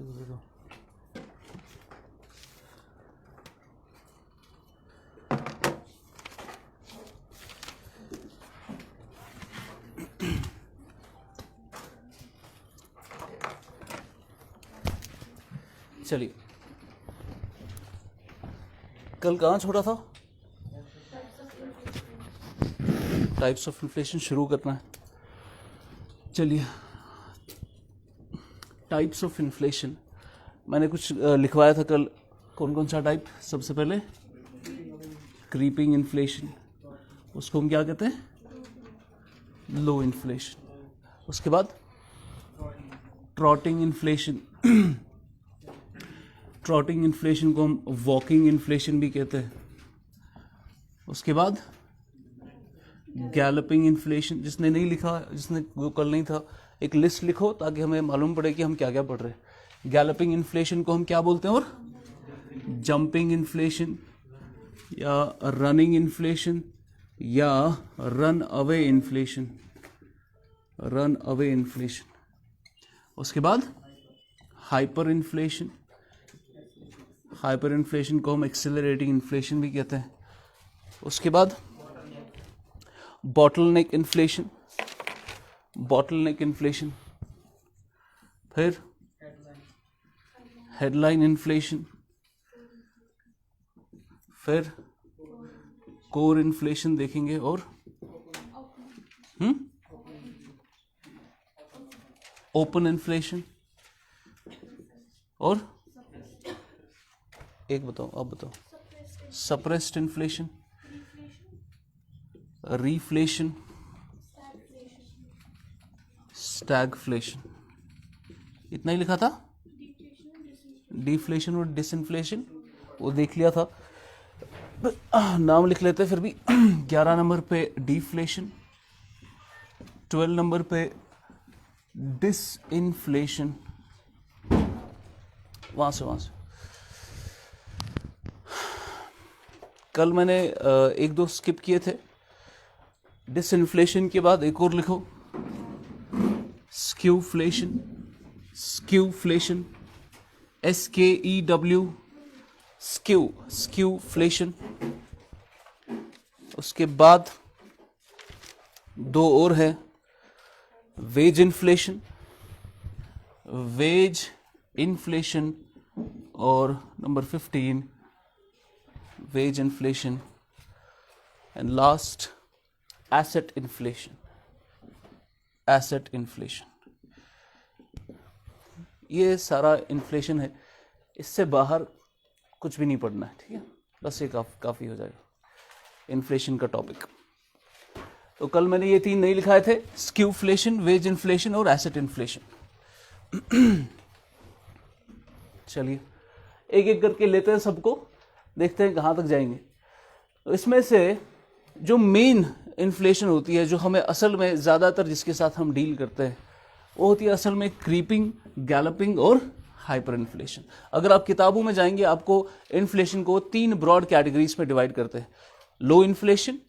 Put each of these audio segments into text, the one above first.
चलिए, कल कहाँ छोड़ा था? टाइप्स ऑफ इन्फ्लेशन शुरू करना है। चलिए, टाइप्स ऑफ इन्फ्लेशन मैंने कुछ लिखवाया था कल। कौन कौन सा टाइप? सबसे पहले क्रीपिंग इन्फ्लेशन, उसको हम क्या कहते हैं? Low inflation. उसके बाद ट्रॉटिंग इन्फ्लेशन, ट्रॉटिंग इन्फ्लेशन को हम वॉकिंग इन्फ्लेशन भी कहते हैं। उसके बाद गैलपिंग इन्फ्लेशन। जिसने नहीं लिखा, जिसने वो कल नहीं था, एक लिस्ट लिखो ताकि हमें मालूम पड़े कि हम क्या क्या पढ़ रहे हैं। गैलपिंग इन्फ्लेशन को हम क्या बोलते हैं? और जंपिंग इन्फ्लेशन या रनिंग इन्फ्लेशन या run away inflation, run away inflation. उसके बाद हाइपर इन्फ्लेशन, हाइपर इन्फ्लेशन को हम एक्सेलरेटिंग इन्फ्लेशन भी कहते हैं। उसके बाद बॉटलनेक इन्फ्लेशन, बॉटलनेक इन्फ्लेशन। फिर हेडलाइन इन्फ्लेशन, फिर कोर इन्फ्लेशन देखेंगे, और ओपन इन्फ्लेशन, और एक बताओ, आप बताओ। Suppressed inflation, रीफ्लेशन, stagflation. इतना ही लिखा था। डिफ्लेशन और डिसइंफ्लेशन वो देख लिया था, नाम लिख लेते फिर भी। 11 नंबर पे डिफ्लेशन, 12 नंबर पे डिसइंफ्लेशन। वहां से कल मैंने एक दो स्किप किए थे। डिसइंफ्लेशन के बाद एक और लिखो, स्क्यूफ्लेशन, स्क्यूफ्लेशन, SKEW, स्क्यूफ्लेशन। उसके बाद दो और है, वेज इन्फ्लेशन, वेज इन्फ्लेशन, और number 15 wage inflation, and last asset inflation, asset inflation. ये सारा इन्फ्लेशन है, इससे बाहर कुछ भी नहीं पढ़ना है, ठीक है? बस ये काफ़ी हो जाएगा इन्फ्लेशन का टॉपिक। तो कल मैंने ये 3 नहीं लिखाए थे, स्क्यूफ्लेशन, वेज इन्फ्लेशन और एसेट इन्फ्लेशन। चलिए एक एक करके लेते हैं सबको, देखते हैं कहाँ तक जाएंगे। तो इसमें से जो मेन इन्फ्लेशन होती है, जो हमें असल में ज़्यादातर जिसके साथ हम डील करते हैं, वो होती है असल में क्रीपिंग, गैलपिंग और हाइपर इन्फ्लेशन। अगर आप किताबों में जाएंगे, आपको इन्फ्लेशन को 3 ब्रॉड कैटेगरीज में डिवाइड करते हैं: low inflation,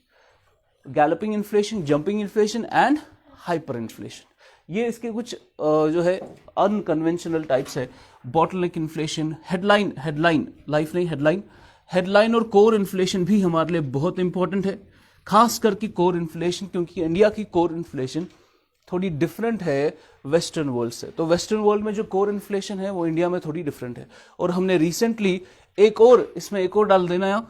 galloping inflation, jumping inflation and hyper inflation. ये इसके कुछ जो है अनकन्वेंशनल टाइप्स है। बॉटलनेक इन्फ्लेशन, हेडलाइन लाइफ नहीं, हेडलाइन और कोर इन्फ्लेशन भी हमारे लिए बहुत इंपॉर्टेंट है, खास करके कोर इन्फ्लेशन, क्योंकि इंडिया की कोर इन्फ्लेशन थोड़ी डिफरेंट है वेस्टर्न वर्ल्ड से। तो वेस्टर्न वर्ल्ड में जो कोर इन्फ्लेशन है वो इंडिया में थोड़ी डिफरेंट है। और हमने रिसेंटली एक और डाल देना है,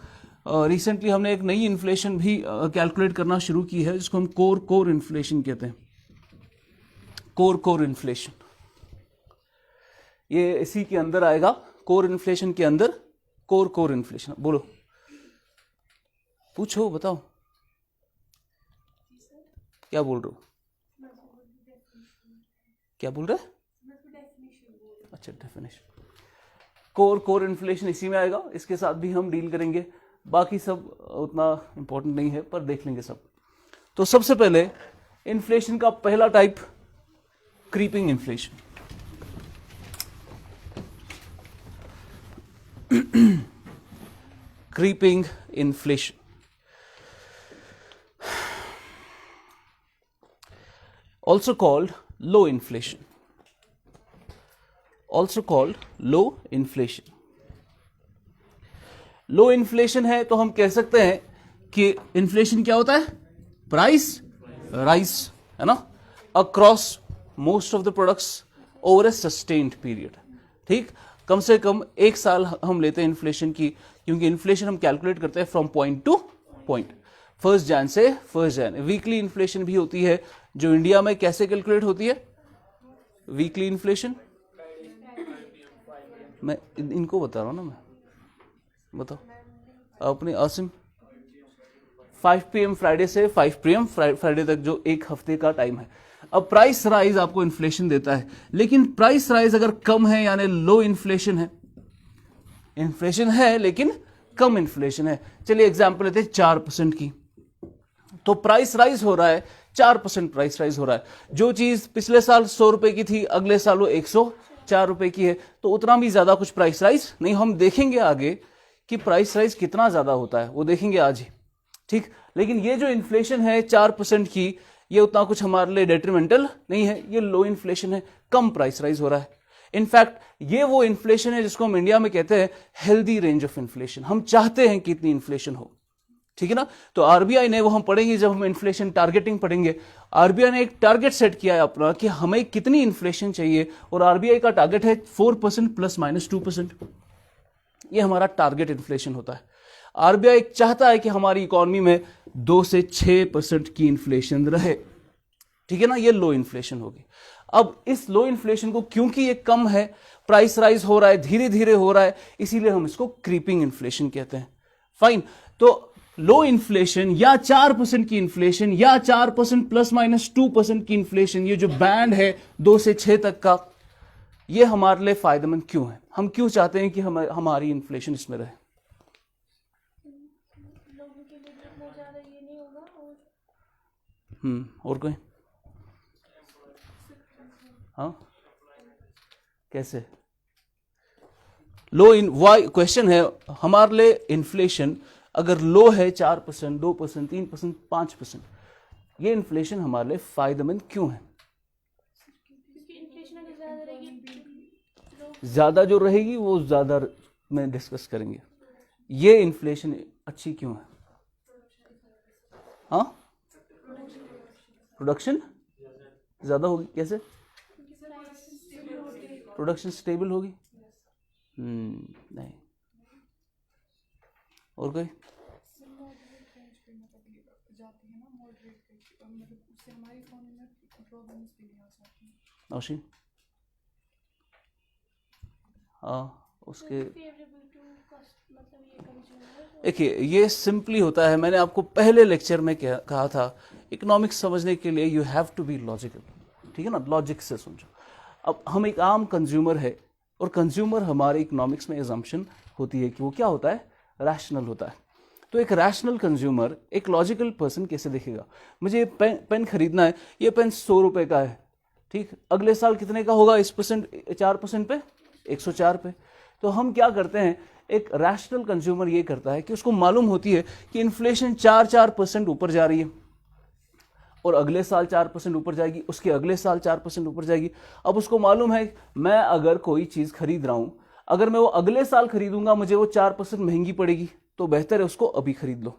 रिसेंटली हमने एक नई इन्फ्लेशन भी कैलकुलेट करना शुरू की है, जिसको हम कोर इन्फ्लेशन कहते हैं। कोर इन्फ्लेशन ये इसी के अंदर आएगा, कोर इन्फ्लेशन के अंदर कोर इन्फ्लेशन। बोलो, पूछो, बताओ क्या बोल रहे हो? क्या बोल रहे? अच्छा, डेफिनेशन। कोर इन्फ्लेशन इसी में आएगा, इसके साथ भी हम डील करेंगे। बाकी सब उतना इंपॉर्टेंट नहीं है, पर देख लेंगे सब। तो सबसे पहले इन्फ्लेशन का पहला type, creeping inflation. Creeping inflation also called low inflation, also called low inflation. Low inflation है तो हम कह सकते हैं कि इन्फ्लेशन क्या होता है, प्राइस राइज, है ना, across most of the products over A sustained period. ठीक, कम से कम एक साल हम लेते हैं इन्फ्लेशन की, क्योंकि इन्फ्लेशन हम कैलकुलेट करते हैं फ्रॉम पॉइंट टू पॉइंट, 1 जन से 1 जन। वीकली इन्फ्लेशन भी होती है, जो इंडिया में कैसे कैलकुलेट होती है वीकली इन्फ्लेशन, मैं इनको बता रहा हूं ना, मैं बताओ अपने आसिम। 5 PM फ्राइडे से 5 PM फ्राइडे तक जो एक हफ्ते का टाइम है। अब प्राइस राइज आपको इन्फ्लेशन देता है, लेकिन प्राइस राइज अगर कम है यानी लो इन्फ्लेशन है, इन्फ्लेशन है लेकिन कम इन्फ्लेशन है। चलिए एग्जांपल लेते हैं 4% की, तो प्राइस राइज हो रहा है 4% प्राइस राइज हो रहा है। जो चीज पिछले साल 100 रुपए की थी अगले साल वो 104 रुपए की है, तो उतना भी ज्यादा कुछ प्राइस राइज नहीं। हम देखेंगे आगे कि प्राइस राइज कितना ज्यादा होता है, वो देखेंगे आज ही। ठीक, लेकिन ये जो इन्फ्लेशन है 4% की, ये उतना कुछ हमारे लिए डेट्रीमेंटल नहीं है, ये लो इन्फ्लेशन है, कम प्राइस राइज हो रहा है। इनफैक्ट ये वो इन्फ्लेशन है जिसको हम इंडिया में कहते हैं हेल्दी रेंज ऑफ इन्फ्लेशन। हम चाहते हैं कि इतनी इन्फ्लेशन हो, ठीक है ना। तो आरबीआई ने, वो हम पढ़ेंगे जब हम इन्फ्लेशन टारगेटिंग पढ़ेंगे, आरबीआई ने एक टारगेट सेट किया है अपना कि हमें कितनी इन्फ्लेशन चाहिए, और आरबीआई का टारगेट है 4% ±2%। ये हमारा टारगेट इन्फ्लेशन होता है। आरबीआई चाहता है कि हमारी इकोनॉमी में 2 से 6% की इन्फ्लेशन रहे, ठीक है ना, ये लो इन्फ्लेशन होगी। अब इस लो इन्फ्लेशन को, क्योंकि ये कम है, प्राइस राइज हो रहा है, धीरे धीरे हो रहा है, इसीलिए हम इसको क्रीपिंग इन्फ्लेशन कहते हैं। फाइन, तो लो इन्फ्लेशन या 4% की इन्फ्लेशन या 4% ±2% की इन्फ्लेशन, ये जो बैंड है 2 से 6 तक का, ये हमारे लिए फायदेमंद क्यों है? हम क्यों चाहते हैं कि हमारी इन्फ्लेशन इसमें रहे? और कोई? हाँ, कैसे? लो इन वाई क्वेश्चन है हमारे लिए, इन्फ्लेशन अगर लो है 4%, 2%, 3%, 5%, ये इन्फ्लेशन हमारे लिए फायदेमंद क्यों है? ज्यादा जो रहेगी वो ज्यादा में डिस्कस करेंगे। ये इन्फ्लेशन अच्छी क्यों है? हाँ, प्रोडक्शन ज्यादा होगी, कैसे? प्रोडक्शन स्टेबल होगी? नहीं। और कोई? नौशीन? हाँ, उसके देखिए, ये सिंपली होता है, मैंने आपको पहले लेक्चर में कहा था, इकोनॉमिक्स समझने के लिए you have to be logical, ठीक है ना, लॉजिक से समझो। अब हम एक आम कंज्यूमर है, और कंज्यूमर हमारे इकोनॉमिक्स में एजम्पशन होती है कि वो क्या होता है, रैशनल होता है। तो एक रैशनल कंज्यूमर एक लॉजिकल पर्सन कैसे देखेगा? मुझे पेन खरीदना है, ये पेन 100 रुपए का है, ठीक, अगले साल कितने का होगा? इस 4% पे 104 पे। तो हम क्या करते हैं, एक रैशनल कंज्यूमर ये करता है कि उसको मालूम होती है कि इन्फ्लेशन 4% ऊपर जा रही है, और अगले साल 4% ऊपर जाएगी, उसके अगले साल 4% ऊपर जाएगी। अब उसको मालूम है, मैं अगर कोई चीज खरीद रहा हूं, अगर मैं वो अगले साल खरीदूंगा मुझे वो 4% महंगी पड़ेगी, तो बेहतर है उसको अभी खरीद लो।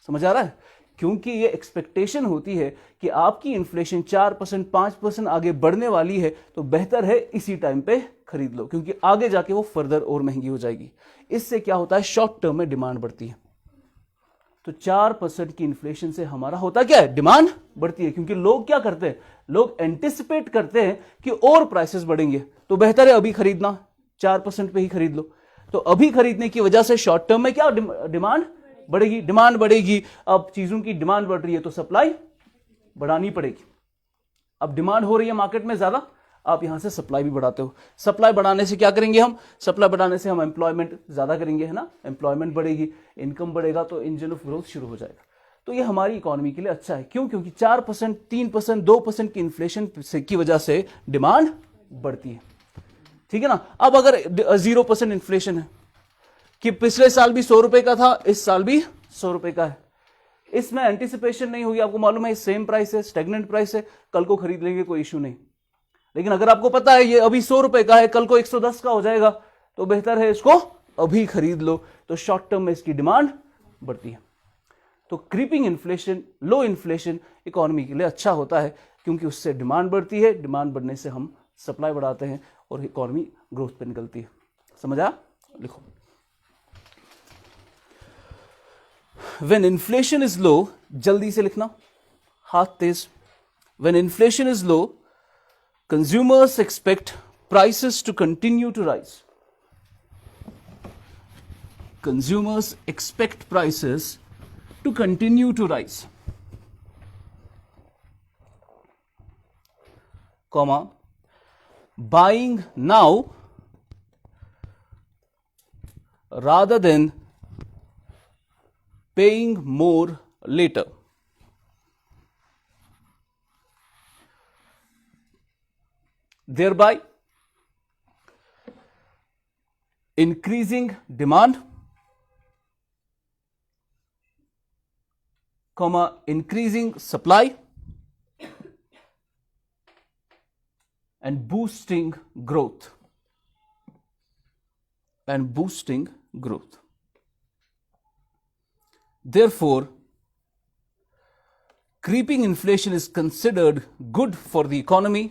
समझ आ रहा है? क्योंकि ये एक्सपेक्टेशन होती है कि आपकी इन्फ्लेशन 4%, 5% आगे बढ़ने वाली है, तो बेहतर है इसी टाइम पे खरीद लो, क्योंकि आगे जाके वो फर्दर और महंगी हो जाएगी। इससे क्या होता है, शॉर्ट टर्म में डिमांड बढ़ती है। तो 4% की इन्फ्लेशन से हमारा होता क्या है, डिमांड बढ़ती है, क्योंकि लोग क्या करते हैं, लोग एंटिसिपेट करते हैं कि और प्राइसेस बढ़ेंगे, तो बेहतर है अभी खरीदना, 4% पे ही खरीद लो। तो अभी खरीदने की वजह से शॉर्ट टर्म में क्या डिमांड बढ़ेगी, डिमांड बढ़ेगी। अब चीजों की डिमांड बढ़ रही है तो सप्लाई बढ़ानी पड़ेगी। अब डिमांड हो रही है मार्केट में ज्यादा, आप यहां से सप्लाई भी बढ़ाते हो। सप्लाई बढ़ाने से क्या करेंगे हम, सप्लाई बढ़ाने से हम एम्प्लॉयमेंट ज्यादा करेंगे, है ना, एम्प्लॉयमेंट बढ़ेगी, इनकम बढ़ेगा, तो इंजन ऑफ ग्रोथ शुरू हो जाएगा। तो ये हमारी इकोनॉमी के लिए अच्छा है। क्यों? क्योंकि 4%, 3%, 2% की इन्फ्लेशन की वजह से डिमांड बढ़ती है, ठीक है ना। अब अगर 0% इन्फ्लेशन है कि पिछले साल भी 100 रुपए का था, इस साल भी 100 रुपए का है, इसमें एंटिसिपेशन नहीं होगी, आपको मालूम है सेम प्राइस है, स्टेगनेंट प्राइस है, कल को खरीद लेंगे, कोई इश्यू नहीं। लेकिन अगर आपको पता है ये अभी 100 रुपए का है, कल को 110 का हो जाएगा, तो बेहतर है इसको अभी खरीद लो, तो शॉर्ट टर्म में इसकी डिमांड बढ़ती है। तो creeping inflation, low inflation economy के लिए अच्छा होता है, क्योंकि उससे डिमांड बढ़ती है, डिमांड बढ़ने से हम सप्लाई बढ़ाते हैं और इकोनॉमी ग्रोथ पे निकलती है। समझ आया? लिखो, व्हेन इन्फ्लेशन इज लो, जल्दी से लिखना, हाथ तेज। When inflation is low, consumers expect prices to continue to rise. Consumers expect prices to continue to rise, comma, buying now rather than paying more later. Thereby increasing demand, comma, increasing supply and boosting growth. And boosting growth. Therefore, creeping inflation is considered good for the economy.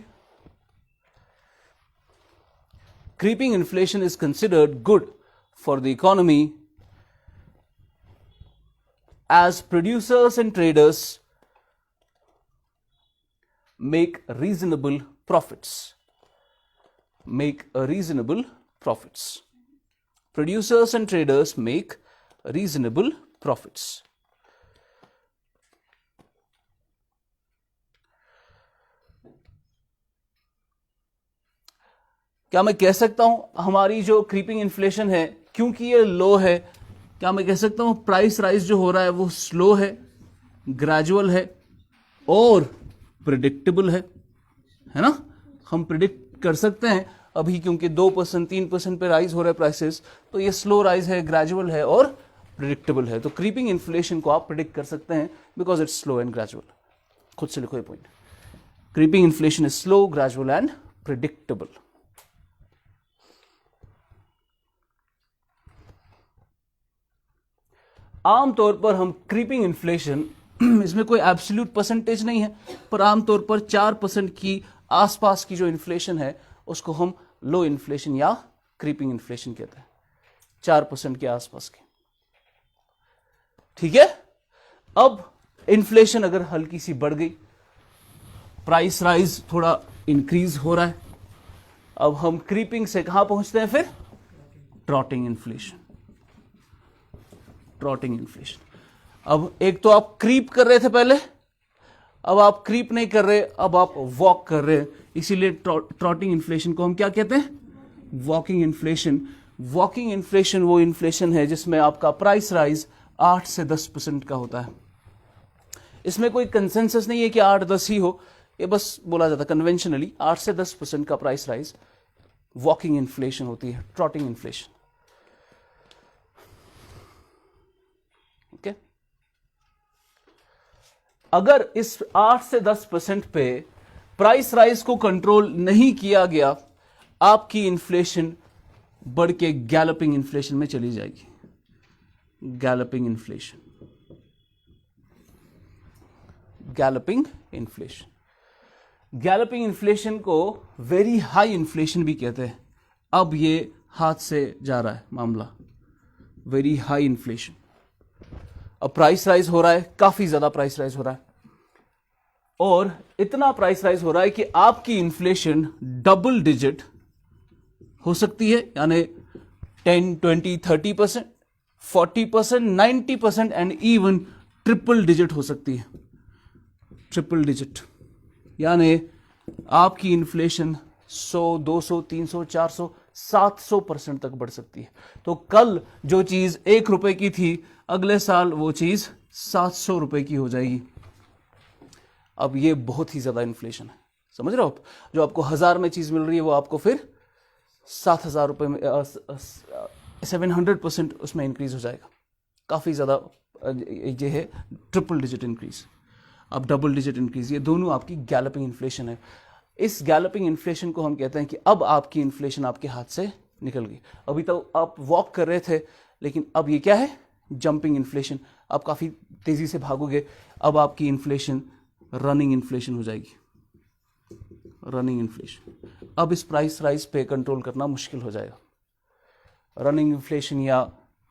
Creeping inflation is considered good for the economy, as producers and traders make reasonable profits. Make reasonable profits. Producers and traders make reasonable profits. क्या मैं कह सकता हूं हमारी जो creeping inflation है, क्योंकि ये लो है, क्या मैं कह सकता हूं प्राइस राइज जो हो रहा है वो स्लो है, ग्रेजुअल है और प्रिडिक्टेबल है ना? हम प्रिडिक्ट कर सकते हैं अभी, क्योंकि 2% 3% पे राइज हो रहा है प्राइसेस, तो ये स्लो राइज है, ग्रेजुअल है और प्रिडिक्टेबल है। तो क्रीपिंग इन्फ्लेशन को आप प्रिडिक्ट कर सकते हैं because it's slow and gradual. खुद से लिखो ये point, creeping inflation is slow, gradual and predictable. आमतौर पर हम क्रीपिंग इन्फ्लेशन, इसमें कोई एब्सोल्यूट परसेंटेज नहीं है, पर आमतौर पर 4% की आसपास की जो इन्फ्लेशन है उसको हम लो इन्फ्लेशन या क्रीपिंग इन्फ्लेशन कहते हैं, 4% के आसपास की। ठीक है, अब इन्फ्लेशन अगर हल्की सी बढ़ गई, प्राइस राइज थोड़ा इंक्रीज हो रहा है, अब हम क्रीपिंग से कहां पहुंचते हैं फिर? Trotting inflation. Trotting inflation. अब एक तो आप क्रीप कर रहे थे पहले, अब आप क्रीप नहीं कर रहे, अब आप वॉक कर रहे हैं, इसीलिए ट्रॉटिंग इन्फ्लेशन को हम क्या कहते हैं? Walking inflation. वॉकिंग इन्फ्लेशन वो इन्फ्लेशन है जिसमें आपका प्राइस राइज 8 से 10% का होता है। इसमें कोई कंसेंसस नहीं है कि 8-10 ही हो, ये बस बोला जाता है कन्वेंशनली 8 से 10% का प्राइस राइज वॉकिंग इन्फ्लेशन होती है, ट्रॉटिंग इन्फ्लेशन। ओके, अगर इस 8 से 10% पे प्राइस राइज को कंट्रोल नहीं किया गया, आपकी इन्फ्लेशन बढ़ के गैलपिंग इन्फ्लेशन में चली जाएगी। Galloping inflation, galloping inflation. Galloping inflation को वेरी हाई इन्फ्लेशन भी कहते हैं। अब ये हाथ से जा रहा है मामला, वेरी हाई इन्फ्लेशन। अब प्राइस राइज हो रहा है, काफी ज्यादा प्राइस राइज हो रहा है, और इतना प्राइस राइज हो रहा है कि आपकी इन्फ्लेशन डबल डिजिट हो सकती है, यानी 10, 20, 30%, 40%, 90% एंड इवन ट्रिपल डिजिट हो सकती है। ट्रिपल डिजिट यानी आपकी इन्फ्लेशन 100, 200, 300, 400, 700% तक बढ़ सकती है। तो कल जो चीज 1 रुपए की थी, अगले साल वो चीज 700 रुपए की हो जाएगी। अब ये बहुत ही ज्यादा इन्फ्लेशन है, समझ रहे हो आप? जो आपको 1000 में चीज मिल रही है वो आपको फिर 7000 रुपए में 700% उसमें इंक्रीज हो जाएगा। काफी ज्यादा ये है ट्रिपल डिजिट इंक्रीज, अब डबल डिजिट इंक्रीज, ये दोनों आपकी गैलपिंग इन्फ्लेशन है। इस गैलपिंग इन्फ्लेशन को हम कहते हैं कि अब आपकी इन्फ्लेशन आपके हाथ से निकल गई। अभी तो आप वॉक कर रहे थे, लेकिन अब ये क्या है, जंपिंग इन्फ्लेशन। आप काफी तेजी से भागोगे, अब आपकी इन्फ्लेशन रनिंग इन्फ्लेशन हो जाएगी, रनिंग इन्फ्लेशन। अब इस प्राइस राइज पे कंट्रोल करना मुश्किल हो जाएगा। रनिंग इन्फ्लेशन या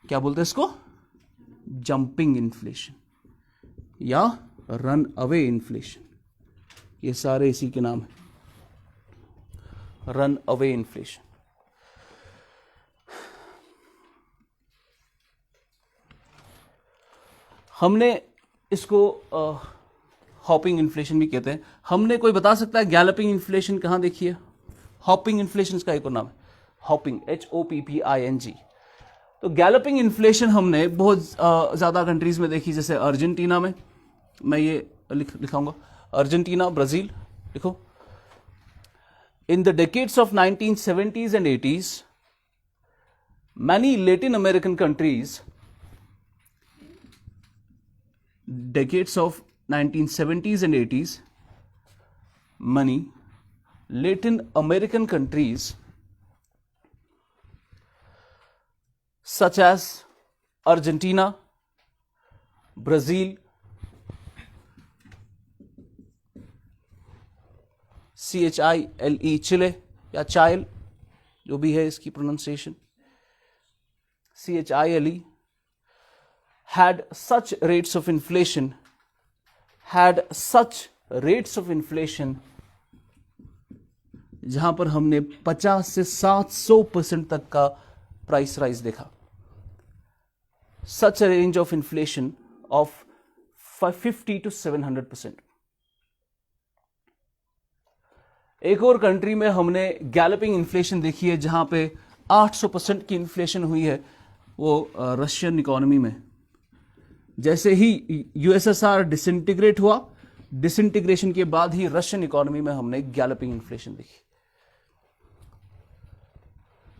क्या बोलते हैं इसको, जंपिंग इन्फ्लेशन या रन अवे इन्फ्लेशन, ये सारे इसी के नाम है, रन अवे इन्फ्लेशन। हमने इसको हॉपिंग इन्फ्लेशन भी कहते हैं। हमने, कोई बता सकता है गैलपिंग इन्फ्लेशन कहां देखी है? हॉपिंग इन्फ्लेशन का एक और नाम है, हॉपिंग, HOPPING। तो गैलपिंग इन्फ्लेशन हमने बहुत ज्यादा कंट्रीज में देखी, जैसे अर्जेंटीना में, मैं ये लिखाऊंगा, अर्जेंटीना, ब्राजील, लिखो। In the decades of 1970s and 80s, many Latin American countries, decades of 1970s and 80s, many Latin American countries such as Argentina, Brazil, CHILE, चिले या चाइल, जो भी है इसकी pronunciation, CHILE, had such rates of inflation, जहां पर हमने 50 से 700% तक का प्राइस राइज देखा। Such a range of inflation of 50 to 700%। एक और कंट्री में हमने गैलपिंग इन्फ्लेशन देखी है, जहां पे 800% की इन्फ्लेशन हुई है, वो रशियन इकोनॉमी में। जैसे ही USSR डिसइंटीग्रेट हुआ, डिसइंटीग्रेशन के बाद ही रशियन इकोनॉमी में हमने गैलपिंग इन्फ्लेशन देखी।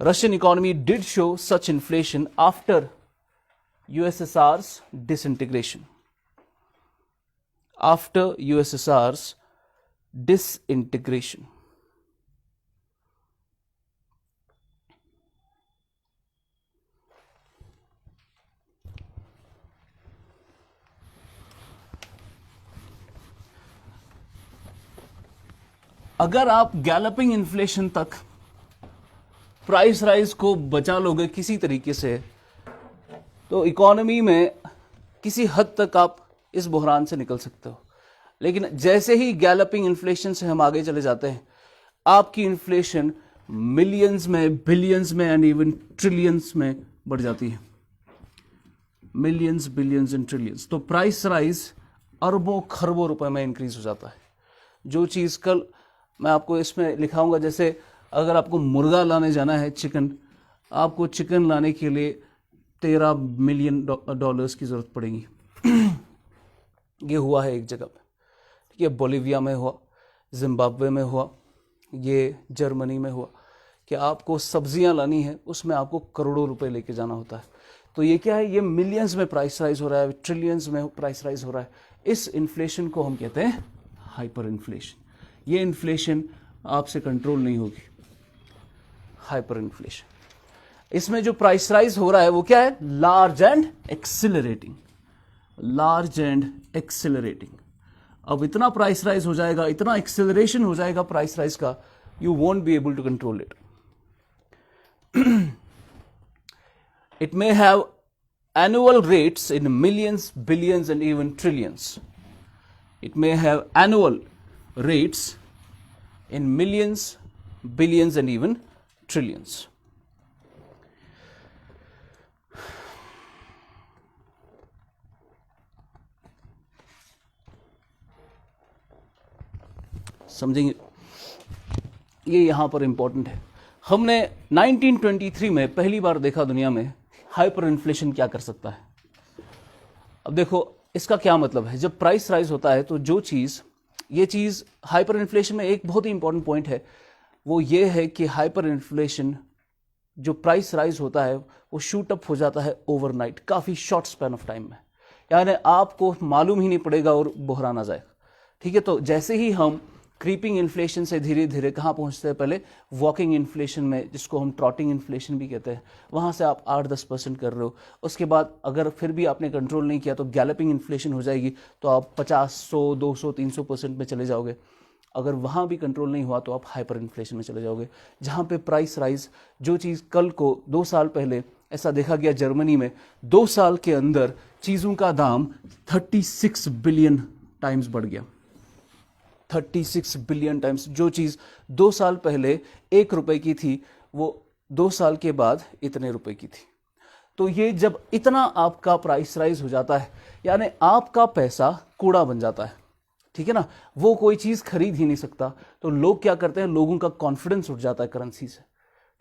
Russian economy did show such inflation after USSR's disintegration. After USSR's disintegration. अगर आप गैलपिंग इन्फ्लेशन तक प्राइस राइज को बचा लोगे किसी तरीके से, तो इकोनॉमी में किसी हद तक आप इस बहरान से निकल सकते हो। लेकिन जैसे ही गैलपिंग इन्फ्लेशन से हम आगे चले जाते हैं, आपकी इन्फ्लेशन मिलियंस में, बिलियंस में एंड इवन ट्रिलियंस में बढ़ जाती है। Millions, billions and trillions. तो प्राइस राइज अरबों खरबों रुपए में इंक्रीज हो जाता है। जो चीज़ कल मैं आपको इसमें लिखाऊंगा, जैसे अगर आपको मुर्गा लाने जाना है, चिकन, आपको चिकन लाने के लिए $13 मिलियन की जरूरत पड़ेगी। ये हुआ है एक जगह पे, ठीक है, बोलिविया में हुआ, जिम्बाब्वे में हुआ, ये जर्मनी में हुआ, कि आपको सब्जियां लानी है, उसमें आपको करोड़ों रुपए लेके जाना होता है। तो ये क्या है, ये मिलियंस में प्राइस राइज हो रहा है, ट्रिलियंस में प्राइस राइज हो रहा है। इस इन्फ्लेशन को हम कहते हैं हाइपर इन्फ्लेशन। ये इन्फ्लेशन आपसे कंट्रोल नहीं होगी, हाइपर इन्फ्लेशन। इसमें जो प्राइस राइज हो रहा है वो क्या है, large and accelerating, large and accelerating. अब इतना प्राइस राइज हो जाएगा, इतना एक्सिलरेशन हो जाएगा प्राइस राइज का, you won't be able to control it. It may have annual rates in millions, billions and even trillions. It may have annual rates in millions, billions and even trillions. समझेंगे, ये यहां पर important है। हमने 1923 में पहली बार देखा दुनिया में हाइपर इन्फ्लेशन क्या कर सकता है। अब देखो इसका क्या मतलब है, जब प्राइस राइज होता है तो जो चीज, ये चीज हाइपर इन्फ्लेशन में एक बहुत ही इंपॉर्टेंट पॉइंट है, वो ये है कि हाइपर इन्फ्लेशन जो प्राइस राइज होता है वो शूट अप हो जाता है ओवरनाइट, काफी शॉर्ट स्पैन ऑफ टाइम में, यानी आपको मालूम ही नहीं पड़ेगा और बहरान आ जाएगा। ठीक है, तो जैसे ही हम क्रीपिंग इन्फ्लेशन से धीरे धीरे कहाँ पहुँचते हैं, पहले वॉकिंग इन्फ्लेशन में, जिसको हम ट्रॉटिंग इन्फ्लेशन भी कहते हैं, वहाँ से आप 8-10% कर रहे हो। उसके बाद अगर फिर भी आपने कंट्रोल नहीं किया तो गैलपिंग इन्फ्लेशन हो जाएगी, तो आप 50, 100, 200, 300% में चले जाओगे। अगर वहाँ भी कंट्रोल नहीं हुआ तो आप हाइपर इन्फ्लेशन में चले जाओगे, जहाँ पे प्राइस राइज, जो चीज़ कल को 2 साल पहले ऐसा देखा गया जर्मनी में, 2 साल के अंदर चीज़ों का दाम 36 बिलियन टाइम्स बढ़ गया। 36 बिलियन टाइम्स। जो चीज़ 2 साल पहले 1 रुपए की थी, वो 2 साल के बाद इतने रुपए की थी। तो ये जब इतना आपका प्राइस राइज हो जाता है, यानी आपका पैसा कूड़ा बन जाता है, ठीक है ना, वो कोई चीज़ खरीद ही नहीं सकता। तो लोग क्या करते हैं, लोगों का कॉन्फिडेंस उठ जाता है करेंसी से,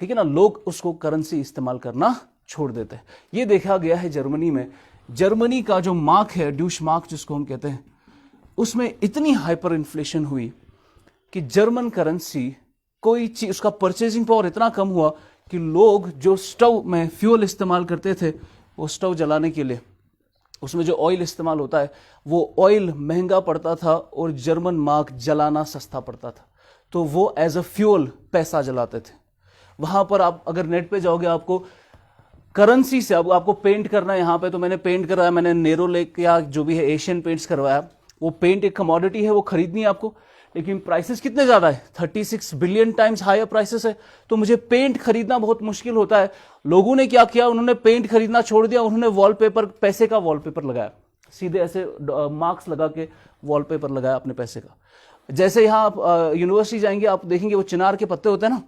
ठीक है ना, लोग उसको करेंसी इस्तेमाल करना छोड़ देते हैं। ये देखा गया है जर्मनी में। जर्मनी का जो मार्क है, ड्यूश मार्क जिसको हम कहते हैं, उसमें इतनी हाइपर इन्फ्लेशन हुई कि जर्मन करेंसी कोई चीज, उसका परचेजिंग पावर इतना कम हुआ कि लोग जो स्टोव में फ्यूल इस्तेमाल करते थे, वो स्टोव जलाने के लिए उसमें जो ऑयल इस्तेमाल होता है, वो ऑयल महंगा पड़ता था और जर्मन मार्क जलाना सस्ता पड़ता था, तो वो एज अ फ्यूल पैसा जलाते थे। वहां पर आप अगर नेट पे जाओगे, आपको करेंसी से, अब आपको पेंट करना है यहाँ पे, तो मैंने पेंट करवाया, मैंने नेरोलेक या जो भी है एशियन पेंट्स करवाया। वो पेंट एक कमोडिटी है, वो खरीदनी है आपको, लेकिन प्राइसेस कितने ज्यादा है, 36 बिलियन टाइम्स हायर प्राइसेस है, तो मुझे पेंट खरीदना बहुत मुश्किल होता है। लोगों ने क्या किया, उन्होंने पेंट खरीदना छोड़ दिया, उन्होंने वॉलपेपर, पैसे का वॉलपेपर लगाया, सीधे ऐसे मार्क्स लगा के वॉलपेपर लगाया अपने पैसे का। जैसे यहाँ आप यूनिवर्सिटी जाएंगे, आप देखेंगे वो चिनार के पत्ते होते हैं ना,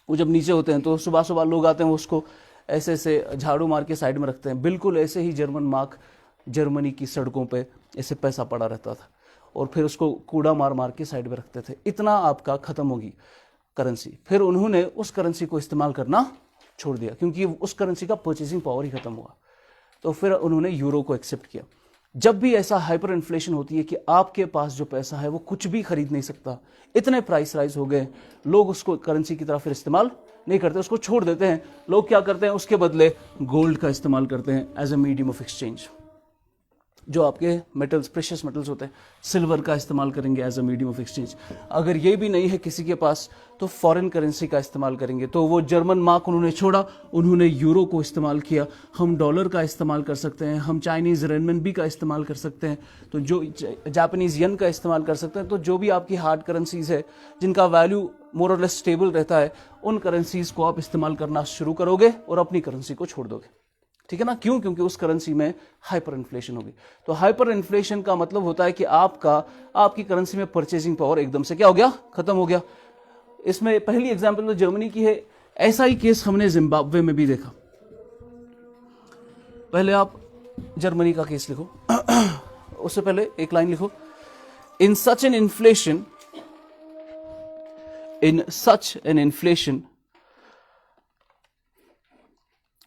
वो जब नीचे होते हैं तो सुबह सुबह लोग आते हैं, वो उसको ऐसे ऐसे झाड़ू मार के साइड में रखते हैं। बिल्कुल ऐसे ही जर्मन मार्क जर्मनी की सड़कों पे ऐसे पैसा पड़ा रहता था, और फिर उसको कूड़ा मार मार के साइड में रखते थे। इतना आपका खत्म होगी करेंसी। फिर उन्होंने उस करेंसी को इस्तेमाल करना छोड़ दिया, क्योंकि उस करेंसी का परचेजिंग पावर ही खत्म हुआ। तो फिर उन्होंने यूरो को एक्सेप्ट किया। जब भी ऐसा हाइपर इन्फ्लेशन होती है कि आपके पास जो पैसा है वो कुछ भी खरीद नहीं सकता, इतने प्राइस राइज हो गए, लोग उसको करेंसी की तरह फिर इस्तेमाल नहीं करते, उसको छोड़ देते हैं। लोग क्या करते हैं, उसके बदले गोल्ड का इस्तेमाल करते हैं as a medium of exchange. जो आपके मेटल्स, प्रेशियस मेटल्स होते हैं, सिल्वर का इस्तेमाल करेंगे as a medium of exchange. अगर ये भी नहीं है किसी के पास, तो फॉरेन करेंसी का इस्तेमाल करेंगे। तो वो जर्मन मार्क उन्होंने छोड़ा, उन्होंने यूरो को इस्तेमाल किया। हम डॉलर का इस्तेमाल कर सकते हैं, हम चाइनीज रेनमिनबी का इस्तेमाल कर सकते हैं, तो जो जापानीज येन का इस्तेमाल कर सकते हैं। तो जो भी आपकी हार्ड करेंसीज है, जिनका वैल्यू मोर और लेस स्टेबल रहता है, उन करेंसीज को आप इस्तेमाल करना शुरू करोगे और अपनी करेंसी को छोड़ दोगे, ठीक है ना। क्यों? क्योंकि उस करेंसी में हाइपर इन्फ्लेशन होगी। तो हाइपर इन्फ्लेशन का मतलब होता है कि आपकी करेंसी में परचेजिंग पावर एकदम से क्या हो गया, खत्म हो गया। इसमें पहली एग्जांपल तो जर्मनी की है। ऐसा ही केस हमने जिम्बाब्वे में भी देखा। पहले आप जर्मनी का केस लिखो, उससे पहले एक लाइन लिखो, in such an inflation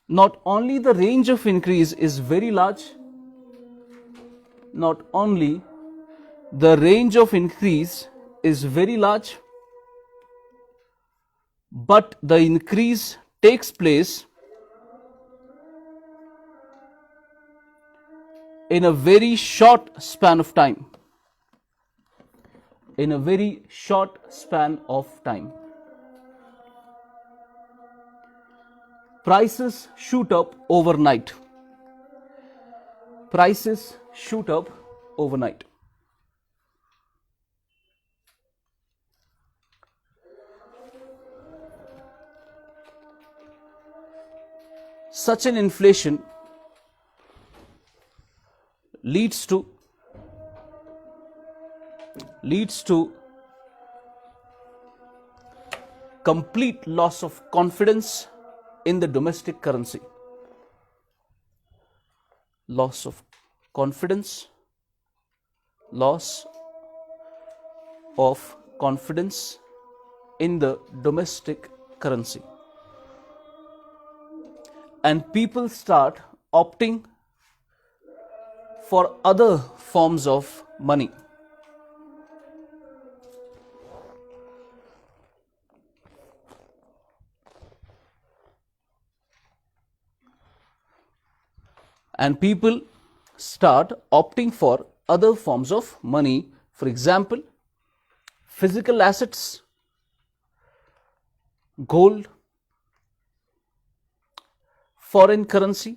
not only the range of increase is very large, not only the range of increase is very large, but the increase takes place in a very short span of time. In a very short span of time. Prices shoot up overnight. Prices shoot up overnight. Such an inflation leads to complete loss of confidence in the domestic currency. Loss of confidence, loss of confidence in the domestic currency. And people start opting for other forms of money. And people start opting for other forms of money. For example, physical assets, gold, foreign currency,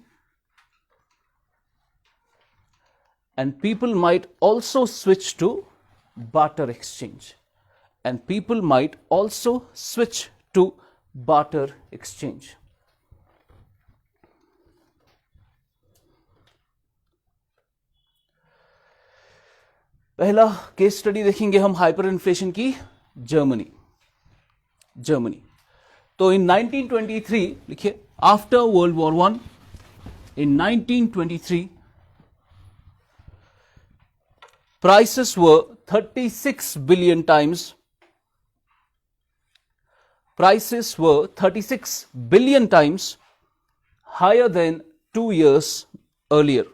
and people might also switch to barter exchange. And people might also switch to barter exchange. पहला case study देखेंगे हम hyper inflation की Germany. तो इन 1923 लिखिए, after world war one, in 1923 prices were 36 billion times higher than 2 years earlier.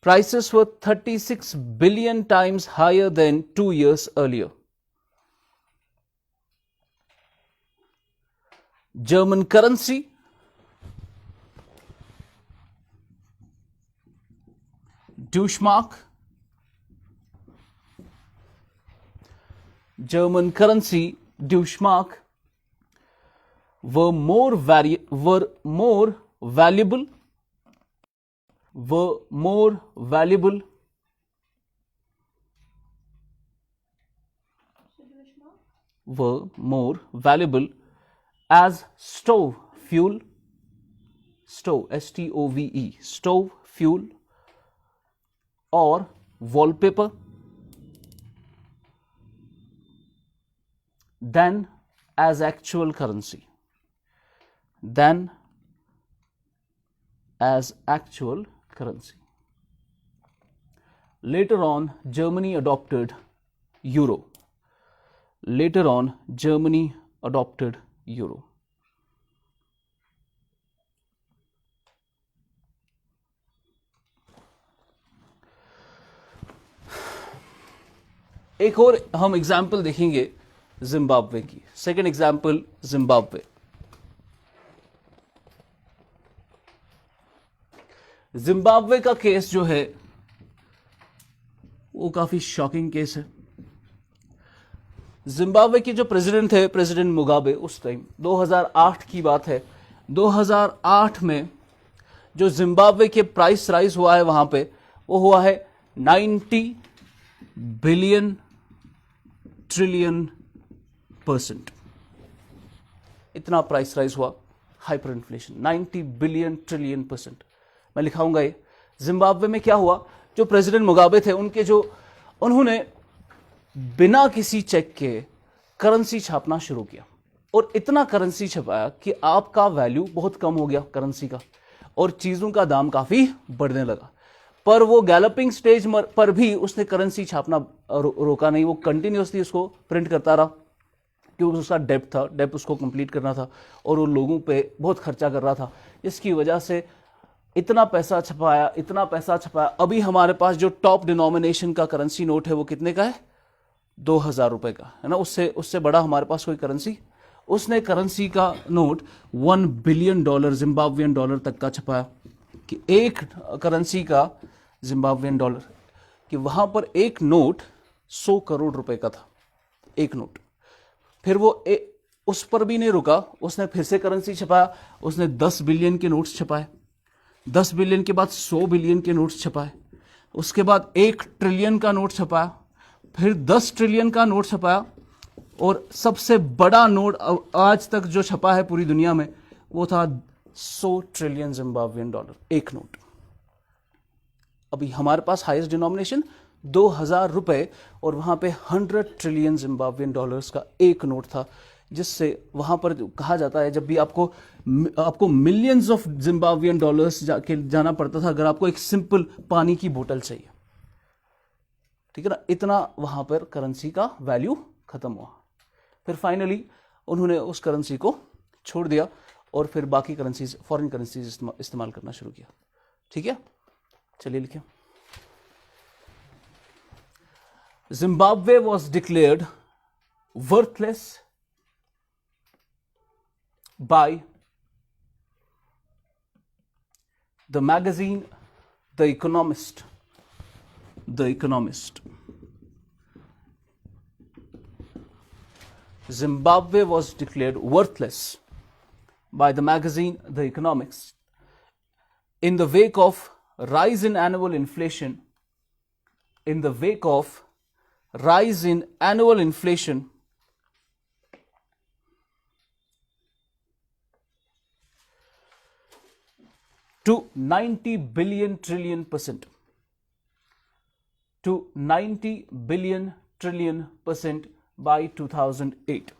Prices were 36 billion times higher than 2 years earlier. German currency, Deutschmark, German currency, Deutschmark, were more valuable as stove fuel, S-T-O-V-E, stove fuel, or wallpaper than as actual currency. Later on, Germany adopted euro. एक और हम example देखेंगे Zimbabwe की। Second example, Zimbabwe. Zimbabwe का case जो है वो काफी शॉकिंग केस है। जिम्बाब्वे के जो प्रेसिडेंट थे, प्रेसिडेंट मुगाबे, उस टाइम 2008 की बात है। 2008 में जो जिम्बाब्वे के प्राइस राइज हुआ है वहां पे, वो हुआ है 90 बिलियन ट्रिलियन %। इतना प्राइस राइज हुआ, हाइपर इन्फ्लेशन, 90 बिलियन ट्रिलियन %। मैं लिखाऊंगा ये। जिम्बाब्वे में क्या हुआ, जो प्रेसिडेंट मुगाबे थे, उन्होंने बिना किसी चेक के करेंसी छापना शुरू किया, और इतना करेंसी छपाया कि आपका वैल्यू बहुत कम हो गया करेंसी का, और चीजों का दाम काफी बढ़ने लगा। पर वो गैलपिंग स्टेज पर भी उसने करेंसी छापना रोका नहीं, वो कंटिन्यूसली उसको प्रिंट करता रहा, क्योंकि उसका डेप्ट उसको कंप्लीट करना था, और वो लोगों पे बहुत खर्चा कर रहा था। इसकी वजह से इतना पैसा छपाया। अभी हमारे पास जो टॉप डिनोमिनेशन का करेंसी नोट है वो कितने का है, 2000 रुपए का है ना। उससे बड़ा हमारे पास कोई करेंसी, उसने करेंसी का नोट $1 बिलियन जिम्बाब्वियन डॉलर तक का छपाया, कि एक करेंसी का जिम्बाब्वियन डॉलर, कि वहां पर एक नोट 100 करोड़ रुपए का था, एक नोट। फिर वो उस पर भी नहीं रुका, उसने फिर से करेंसी छपाया, उसने 10 बिलियन के नोट्स छपाए, 10 बिलियन के बाद 100 बिलियन के नोट्स छपाए, उसके बाद 1 ट्रिलियन का नोट छपाया, फिर 10 ट्रिलियन का नोट छपाया, और सबसे बड़ा नोट आज तक जो छपा है पूरी दुनिया में वो था 100 ट्रिलियन जिम्बाब्वियन डॉलर, एक नोट। अभी हमारे पास हाईएस्ट डिनोमिनेशन 2000 रुपए, और वहां पे 100 ट्रिलियन जिम्बाब्वियन डॉलर्स का एक नोट था, जिससे वहां पर कहा जाता है, जब भी आपको मिलियंस ऑफ जिम्बाब्वियन डॉलर्स जाना पड़ता था अगर आपको एक सिंपल पानी की बोतल चाहिए, ठीक है ना। इतना वहां पर करेंसी का वैल्यू खत्म हुआ। फिर फाइनली उन्होंने उस करेंसी को छोड़ दिया, और फिर बाकी करेंसीज, फॉरेन करेंसीज इस्तेमाल करना शुरू किया। ठीक है, चलिए लिखिए। Zimbabwe was declared worthless by the magazine The Economist. Zimbabwe was declared worthless by the magazine The Economics in the wake of rise in annual inflation. In the wake of rise in annual inflation to 90 billion trillion percent. To 90 billion trillion percent by 2008.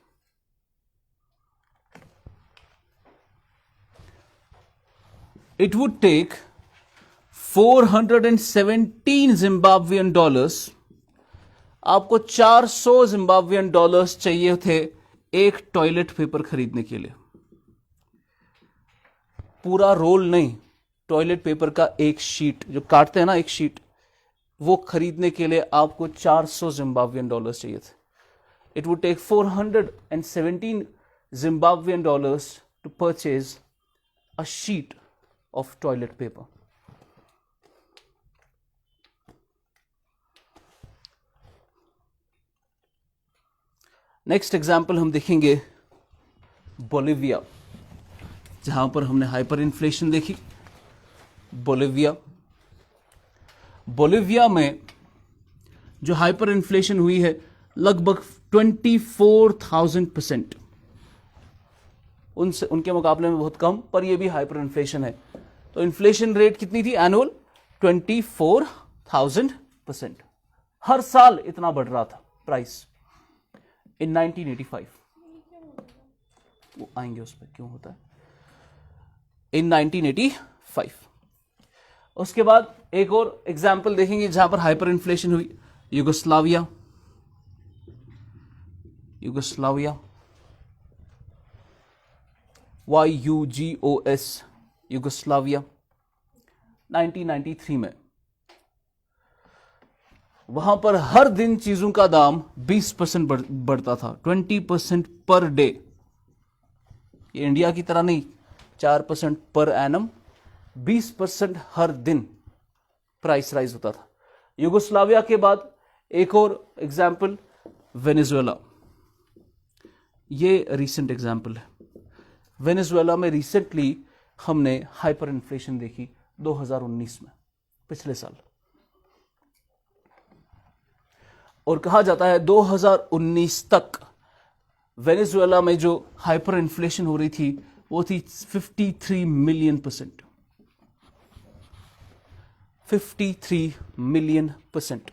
It would take 417 Zimbabwean dollars. आपको 400 Zimbabwean dollars चाहिए थे एक toilet paper खरीदने के लिए। पूरा role नहीं, toilet paper का एक शीट जो काटते हैं ना, एक शीट, वो खरीदने के लिए आपको 400 जिम्बाब्वियन डॉलर्स चाहिए थे। It would take 417 Zimbabwean dollars to purchase a sheet of toilet paper. Next example हम देखेंगे बोलिविया, जहां पर हमने हाइपर इन्फ्लेशन देखी। बोलिविया में जो हाइपर इन्फ्लेशन हुई है लगभग 24,000%, उनके मुकाबले में बहुत कम, पर ये भी हाइपर इन्फ्लेशन है। तो इन्फ्लेशन रेट कितनी थी एनुअल? 24,000%। हर साल इतना बढ़ रहा था प्राइस। इन 1985, वो आएंगे उस पर क्यों होता है, इन 1985। उसके बाद एक और एग्जाम्पल देखेंगे जहां पर हाइपर इन्फ्लेशन हुई, यूगोस्लाविया। YUGOS, Yugoslavia. 1993 में वहां पर हर दिन चीजों का दाम 20% बढ़ता था, 20% पर डे। ये इंडिया की तरह नहीं 4% पर एनम, 20% हर दिन प्राइस राइज होता था। यूगोस्लाविया के बाद एक और एग्जाम्पल वेनेजुएला। ये रीसेंट एग्जाम्पल है। वेनेजुएला में रिसेंटली हमने हाइपर इन्फ्लेशन देखी 2019 में, पिछले साल। और कहा जाता है 2019 तक वेनेजुएला में जो हाइपर इन्फ्लेशन हो रही थी वो थी 53 मिलियन %। 53 million %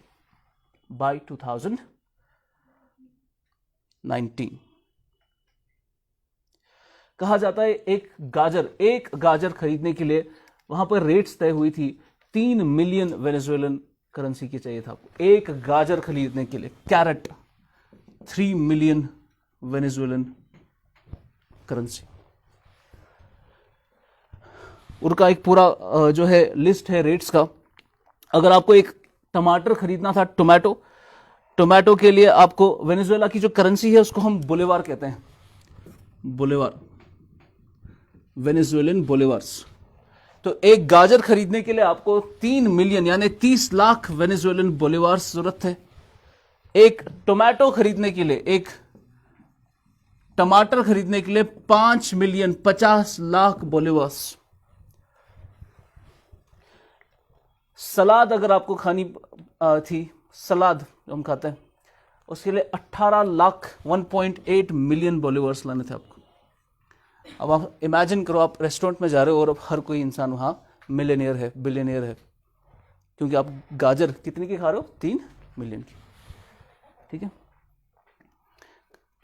bye 2019। कहा जाता है एक गाजर खरीदने के लिए वहां पर रेट्स तय हुई थी, 3 मिलियन वेनेजुएलन करेंसी की चाहिए था आपको एक गाजर खरीदने के लिए। Carrot 3 million Venezuelan currency. उनका एक पूरा जो है लिस्ट है रेट्स का। अगर आपको एक टमाटर खरीदना था, टोमेटो के लिए आपको वेनेजुएला की जो करेंसी है उसको हम बोलेवार कहते हैं, बोलेवार, वेनेजुएलन बोलेवार्स। तो एक गाजर खरीदने के लिए आपको 3 मिलियन यानी 30 लाख वेनेजुएलन बोलेवार्स जरूरत है। एक टोमेटो खरीदने के लिए, एक टमाटर खरीदने के लिए 5 मिलियन 50 लाख बोलेवार्स। सलाद अगर आपको खानी थी, सलाद हम खाते हैं, उसके लिए 18 लाख 1.8 मिलियन बोलेवार्स लाने थे आपको। अब आप इमेजिन करो, आप रेस्टोरेंट में जा रहे हो और अब हर कोई इंसान वहां मिलियनियर है, बिलियनियर है, क्योंकि आप गाजर कितने की खा रहे हो? 3 मिलियन की। ठीक है।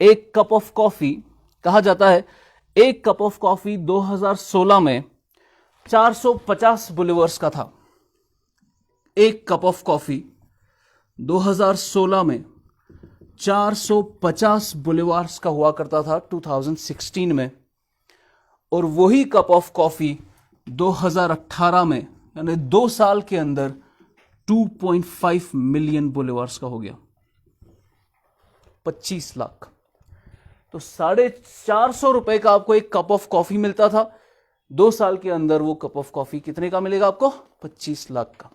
एक कप ऑफ कॉफी, कहा जाता है एक कप ऑफ कॉफी 2016 में 450 बोलेवार्स का था। एक कप ऑफ कॉफी 2016 में 450 बोलेवार्स का हुआ करता था 2016 में। और वही कप ऑफ कॉफी 2018 में यानी 2 साल के अंदर 2.5 मिलियन बोलेवार्स का हो गया, 25 लाख। तो 450 रुपए का आपको एक कप ऑफ कॉफी मिलता था, 2 साल के अंदर वो कप ऑफ कॉफी कितने का मिलेगा आपको? 25 लाख का।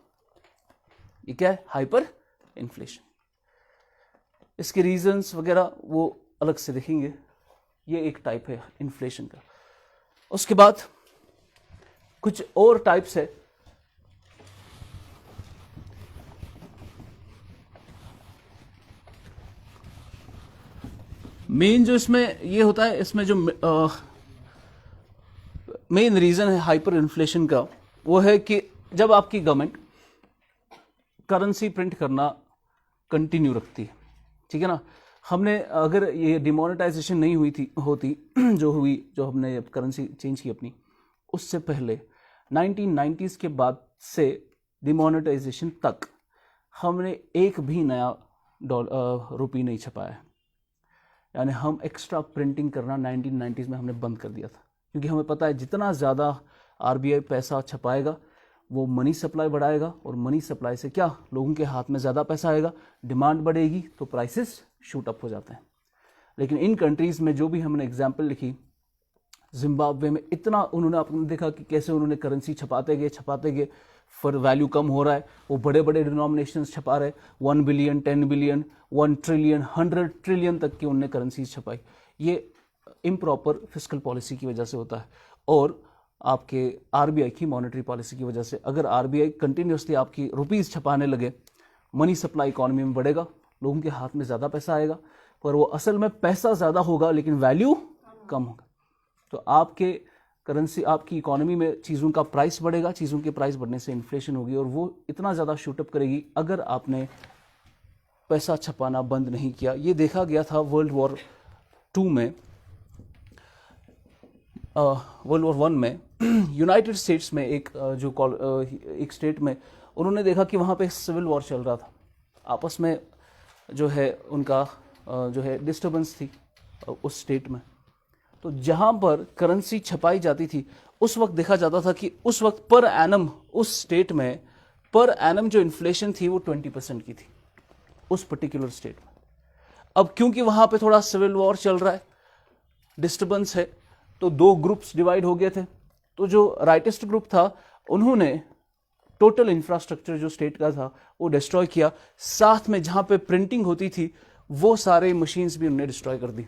ये क्या है? Hyper inflation. इसके रीजंस वगैरह वो अलग से देखेंगे। ये एक टाइप है इन्फ्लेशन का। उसके बाद कुछ और टाइप्स है। मेन जो इसमें ये होता है, इसमें जो मेन रीजन है हाइपर इन्फ्लेशन का, वो है कि जब आपकी गवर्नमेंट करेंसी प्रिंट करना कंटिन्यू रखती है, ठीक है ना। हमने अगर ये डिमोनेटाइजेशन नहीं हुई थी होती जो हमने करेंसी चेंज की अपनी, उससे पहले 1990s के बाद से डिमोनेटाइजेशन तक हमने एक भी नया रुपये नहीं छपाया है। यानी हम एक्स्ट्रा प्रिंटिंग करना 1990s में हमने बंद कर दिया था, क्योंकि हमें पता है जितना ज़्यादा आरबीआई पैसा छपाएगा वो मनी सप्लाई बढ़ाएगा, और मनी सप्लाई से क्या, लोगों के हाथ में ज़्यादा पैसा आएगा, डिमांड बढ़ेगी तो प्राइसेस शूट अप हो जाते हैं। लेकिन इन कंट्रीज़ में जो भी हमने एग्जाम्पल लिखी, जिम्बाब्वे में इतना उन्होंने, आपने देखा कि कैसे उन्होंने करेंसी छपाते गए, फिर वैल्यू कम हो रहा है, वो बड़े बड़े डिनोमिनेशंस छपा रहे, 1 बिलियन 10 बिलियन 1 ट्रिलियन 100 ट्रिलियन तक की उन्होंने करेंसीज छपाई। ये इम्प्रॉपर फिस्कल पॉलिसी की वजह से होता है, और आपके आरबीआई की मॉनेटरी पॉलिसी की वजह से। अगर आरबीआई कंटिन्यूसली आपकी रुपीस छपाने लगे, मनी सप्लाई इकोनॉमी में बढ़ेगा, लोगों के हाथ में ज़्यादा पैसा आएगा, पर वो असल में पैसा ज़्यादा होगा लेकिन वैल्यू कम होगा। तो आपके करेंसी, आपकी इकोनॉमी में चीज़ों का प्राइस बढ़ेगा, चीज़ों के प्राइस बढ़ने से इन्फ्लेशन होगी, और वो इतना ज़्यादा शूटअप करेगी अगर आपने पैसा छपाना बंद नहीं किया। ये देखा गया था वर्ल्ड वॉर 2 में, वर्ल्ड वॉर 1 में यूनाइटेड स्टेट्स में एक स्टेट में उन्होंने देखा कि वहाँ पे सिविल वॉर चल रहा था, आपस में जो है उनका जो है डिस्टर्बेंस थी उस स्टेट में। तो जहाँ पर करेंसी छपाई जाती थी उस वक्त देखा जाता था कि उस वक्त पर एनम उस स्टेट में पर एनम जो इन्फ्लेशन थी वो 20% की थी उस पर्टिकुलर स्टेट में। अब क्योंकि वहाँ पे थोड़ा सिविल वॉर चल रहा है, डिस्टर्बेंस है, तो 2 ग्रुप्स डिवाइड हो गए थे। तो जो राइटिस्ट ग्रुप था उन्होंने टोटल इंफ्रास्ट्रक्चर जो स्टेट का था वो डिस्ट्रॉय किया, साथ में जहाँ पे प्रिंटिंग होती थी वो सारे मशीन्स भी उन्होंने डिस्ट्रॉय कर दी।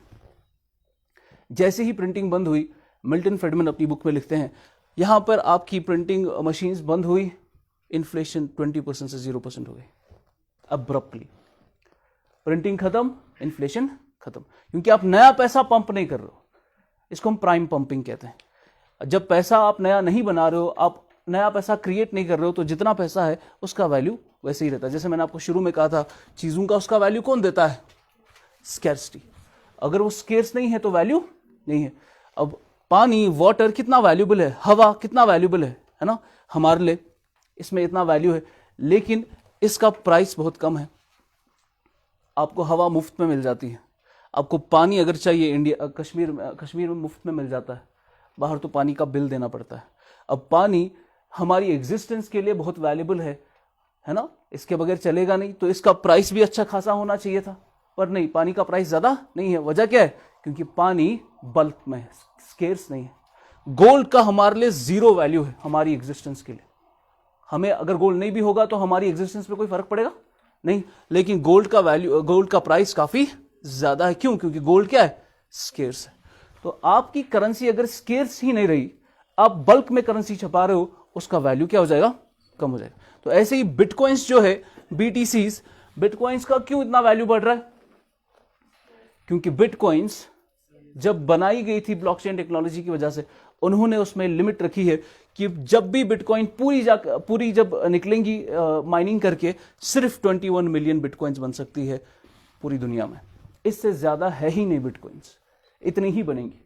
जैसे ही प्रिंटिंग बंद हुई, मिल्टन फ्रीडमैन अपनी बुक में लिखते हैं, यहाँ पर आपकी प्रिंटिंग मशीन्स बंद हुई, इन्फ्लेशन 20% से 0% हो गई अब्रप्टली। प्रिंटिंग खत्म, इन्फ्लेशन खत्म, क्योंकि आप नया पैसा पंप नहीं कर रहे हो। इसको हम प्राइम पंपिंग कहते हैं। जब पैसा आप नया नहीं बना रहे हो, आप नया पैसा क्रिएट नहीं कर रहे हो, तो जितना पैसा है उसका वैल्यू वैसे ही रहता है। जैसे मैंने आपको शुरू में कहा था, चीज़ों का उसका वैल्यू कौन देता है? स्कैर्सिटी। अगर वो स्केर्स नहीं है तो वैल्यू नहीं है। अब पानी, वाटर कितना वैल्यूबल है, हवा कितना वैल्यूबल है ना, हमारे लिए इसमें इतना वैल्यू है, लेकिन इसका प्राइस बहुत कम है। आपको हवा मुफ्त में मिल जाती है, आपको पानी अगर चाहिए इंडिया कश्मीर में मुफ्त में मिल जाता है, बाहर तो पानी का बिल देना पड़ता है। अब पानी हमारी एग्जिस्टेंस के लिए बहुत वैल्यूबल है ना, इसके बगैर चलेगा नहीं, तो इसका प्राइस भी अच्छा खासा होना चाहिए था, पर नहीं, पानी का प्राइस ज़्यादा नहीं है। वजह क्या है? क्योंकि पानी बल्क में है, स्केर्स नहीं है। गोल्ड का हमारे लिए 0 वैल्यू है हमारी एग्जिस्टेंस के लिए। हमें अगर गोल्ड नहीं भी होगा तो हमारी एग्जिस्टेंस पे कोई फर्क पड़ेगा नहीं, लेकिन गोल्ड का वैल्यू, गोल्ड का प्राइस काफ़ी ज़्यादा है। क्यों? क्योंकि गोल्ड क्या है? स्केर्स है। तो आपकी करेंसी अगर स्केर्स ही नहीं रही, आप बल्क में करेंसी छपा रहे हो, उसका वैल्यू क्या हो जाएगा? कम हो जाएगा। तो ऐसे ही बिटकॉइंस जो है, बीटीसीज, बिटकॉइंस का क्यों इतना वैल्यू बढ़ रहा है? क्योंकि बिटकॉइंस जब बनाई गई थी ब्लॉकचेन टेक्नोलॉजी की वजह से, उन्होंने उसमें लिमिट रखी है कि जब भी बिटकॉइन पूरी जब निकलेंगी माइनिंग करके, सिर्फ 21 मिलियन बिटकॉइंस बन सकती है पूरी दुनिया में। इससे ज्यादा है ही नहीं बिटकॉइंस, इतनी ही बनेंगी।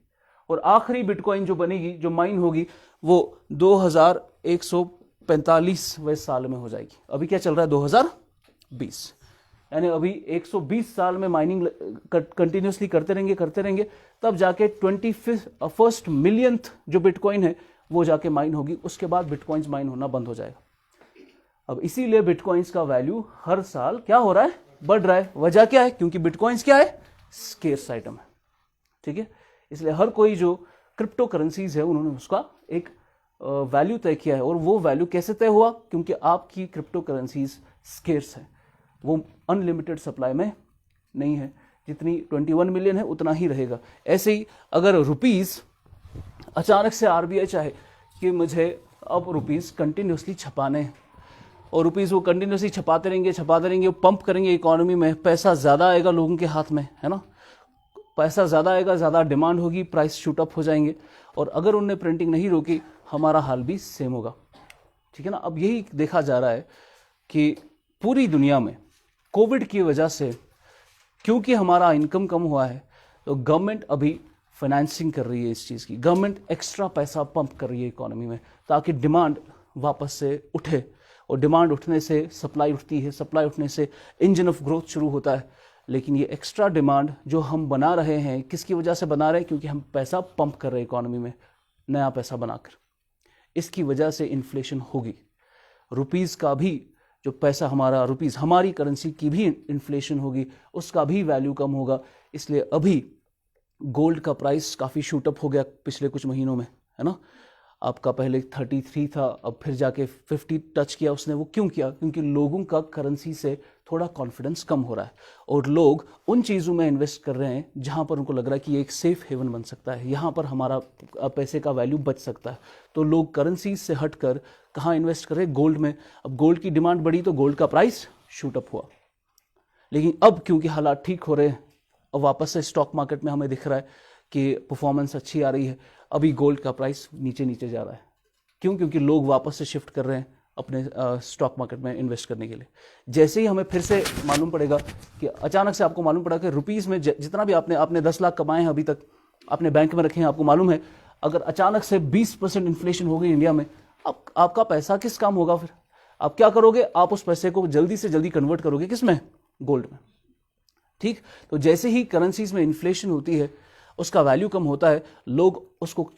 और आखिरी बिटकॉइन जो बनेगी, जो माइन होगी, वो 2145वें साल में हो जाएगी। अभी क्या चल रहा है? 2020, यानी अभी 120 साल में माइनिंग कंटिन्यूसली करते रहेंगे, तब जाके 21 मिलियंथ जो बिटकॉइन है वो जाके माइन होगी। उसके बाद बिटकॉइंस माइन होना बंद हो जाएगा। अब इसीलिए बिटकॉइंस का वैल्यू हर साल क्या हो रहा है? बढ़ रहा है। वजह क्या है? क्योंकि बिटकॉइंस क्या है? स्केर्स आइटम है, ठीक है। इसलिए हर कोई जो क्रिप्टो करेंसीज है, उन्होंने उसका एक वैल्यू तय किया है। और वो वैल्यू कैसे तय हुआ? क्योंकि आपकी क्रिप्टो करेंसीज स्केर्स है, वो अनलिमिटेड सप्लाई में नहीं है। जितनी 21 मिलियन है उतना ही रहेगा। ऐसे ही अगर रुपीस अचानक से आरबीआई चाहे कि मुझे अब रुपीस कंटिन्यूसली छपाने हैं और रुपीस वो कंटिन्यूसली छपाते रहेंगे, पंप करेंगे इकोनॉमी में, पैसा ज़्यादा आएगा लोगों के हाथ में, है ना, पैसा ज़्यादा आएगा, ज़्यादा डिमांड होगी, प्राइस शूट अप हो जाएंगे। और अगर उनने प्रिंटिंग नहीं रोकी हमारा हाल भी सेम होगा, ठीक है ना। अब यही देखा जा रहा है कि पूरी दुनिया में कोविड की वजह से क्योंकि हमारा इनकम कम हुआ है तो गवर्नमेंट अभी फाइनेंसिंग कर रही है इस चीज़ की, गवर्नमेंट एक्स्ट्रा पैसा पंप कर रही है इकोनॉमी में ताकि डिमांड वापस से उठे, और डिमांड उठने से सप्लाई उठती है, सप्लाई उठने से इंजन ऑफ ग्रोथ शुरू होता है। लेकिन ये एक्स्ट्रा डिमांड जो हम बना रहे हैं किसकी वजह से बना रहे हैं? क्योंकि हम पैसा पंप कर रहे हैं इकोनॉमी में, नया पैसा बनाकर। इसकी वजह से इन्फ्लेशन होगी। रुपीज़ का भी जो पैसा हमारा, रुपीज़ हमारी करेंसी की भी इन्फ्लेशन होगी, उसका भी वैल्यू कम होगा। इसलिए अभी गोल्ड का प्राइस काफ़ी शूटअप हो गया पिछले कुछ महीनों में, है ना। आपका पहले 33 था, अब फिर जाके 50 टच किया उसने। वो क्यों किया? क्योंकि लोगों का करेंसी से थोड़ा कॉन्फिडेंस कम हो रहा है और लोग उन चीज़ों में इन्वेस्ट कर रहे हैं जहां पर उनको लग रहा है कि ये एक सेफ हेवन बन सकता है, यहाँ पर हमारा पैसे का वैल्यू बच सकता है। तो लोग करेंसी से हटकर कहाँ इन्वेस्ट कर रहे हैं? गोल्ड में। अब गोल्ड की डिमांड बढ़ी तो गोल्ड का प्राइस शूटअप हुआ। लेकिन अब क्योंकि हालात ठीक हो रहे हैं, अब वापस से स्टॉक मार्केट में हमें दिख रहा है कि परफॉर्मेंस अच्छी आ रही है, अभी गोल्ड का प्राइस नीचे नीचे जा रहा है। क्यों? क्योंकि लोग वापस से शिफ्ट कर रहे हैं अपने स्टॉक मार्केट में इन्वेस्ट करने के लिए। जैसे ही हमें फिर से मालूम पड़ेगा कि अचानक से आपको मालूम पड़ा कि रुपीज़ में जितना भी आपने 10 लाख कमाए हैं अभी तक, आपने बैंक में रखे हैं, आपको मालूम है अगर अचानक से 20% इन्फ्लेशन हो गई इंडिया में, आपका पैसा किस काम होगा? फिर आप क्या करोगे? आप उस पैसे को जल्दी से जल्दी कन्वर्ट करोगे किस में? गोल्ड में। ठीक। तो जैसे ही करेंसीज में इन्फ्लेशन होती है, उसका वैल्यू कम होता है, लोग उसको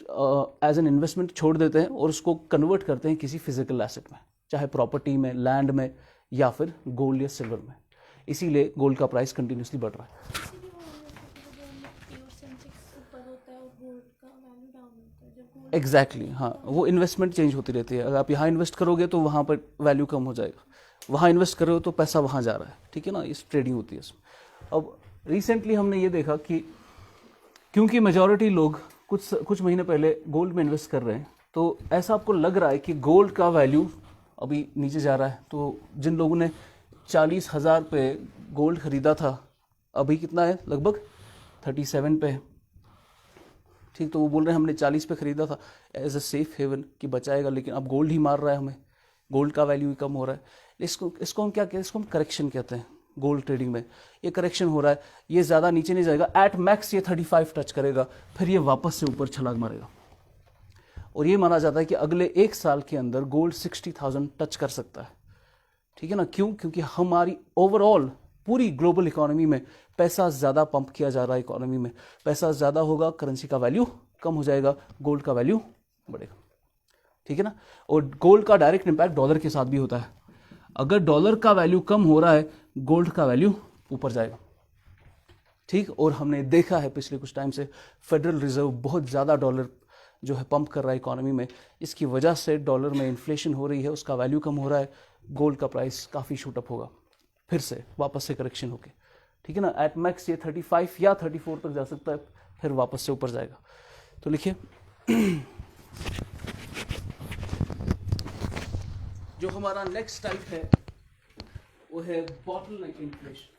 एज एन इन्वेस्टमेंट छोड़ देते हैं और उसको कन्वर्ट करते हैं किसी फिजिकल एसेट में, चाहे प्रॉपर्टी में, लैंड में, या फिर गोल्ड या सिल्वर में। इसीलिए गोल्ड का प्राइस कंटिन्यूसली बढ़ रहा है। एग्जैक्टली हाँ, वो इन्वेस्टमेंट चेंज होती रहती है। अगर आप यहाँ इन्वेस्ट करोगे तो वहाँ पर वैल्यू कम हो जाएगा, वहाँ इन्वेस्ट करो तो पैसा वहाँ जा रहा है, ठीक है ना। इस ट्रेडिंग होती है इसमें। अब रिसेंटली हमने ये देखा कि क्योंकि मेजॉरिटी लोग कुछ महीने पहले गोल्ड में इन्वेस्ट कर रहे हैं, तो ऐसा आपको लग रहा है कि गोल्ड का वैल्यू अभी नीचे जा रहा है। तो जिन लोगों ने 40,000 पे गोल्ड खरीदा था, अभी कितना है? लगभग 37 पे है। ठीक। तो वो बोल रहे हैं हमने 40 पे खरीदा था एज अ सेफ हेवन कि बचाएगा, लेकिन अब गोल्ड ही मार रहा है हमें, गोल्ड का वैल्यू ही कम हो रहा है। इसको हम क्या कहते हैं? इसको हम करेक्शन कहते हैं। गोल्ड ट्रेडिंग में ये करेक्शन हो रहा है, ये ज़्यादा नीचे नहीं जाएगा, एट मैक्स ये 35 टच करेगा, फिर ये वापस से ऊपर छलांग मारेगा। और ये माना जाता है कि अगले 1 साल के अंदर गोल्ड 60,000 टच कर सकता है, ठीक है ना। क्यों? क्योंकि हमारी ओवरऑल पूरी ग्लोबल इकोनॉमी में पैसा ज़्यादा पंप किया जा रहा है। इकोनॉमी में पैसा ज़्यादा होगा, करेंसी का वैल्यू कम हो जाएगा, गोल्ड का वैल्यू बढ़ेगा, ठीक है ना। और गोल्ड का डायरेक्ट इम्पैक्ट डॉलर के साथ भी होता है। अगर डॉलर का वैल्यू कम हो रहा है, गोल्ड का वैल्यू ऊपर जाएगा, ठीक। और हमने देखा है पिछले कुछ टाइम से फेडरल रिजर्व बहुत ज़्यादा डॉलर जो है पंप कर रहा है इकोनॉमी में। इसकी वजह से डॉलर में इन्फ्लेशन हो रही है, उसका वैल्यू कम हो रहा है, गोल्ड का प्राइस काफ़ी शूटअप होगा, फिर से वापस से करेक्शन होके, ठीक है ना। एट मैक्स ये 35 या 34 तक जा सकता है, फिर वापस से ऊपर जाएगा। तो लिखिए जो हमारा नेक्स्ट टाइप है वो है बॉटलनेक इन्फ्लेशन।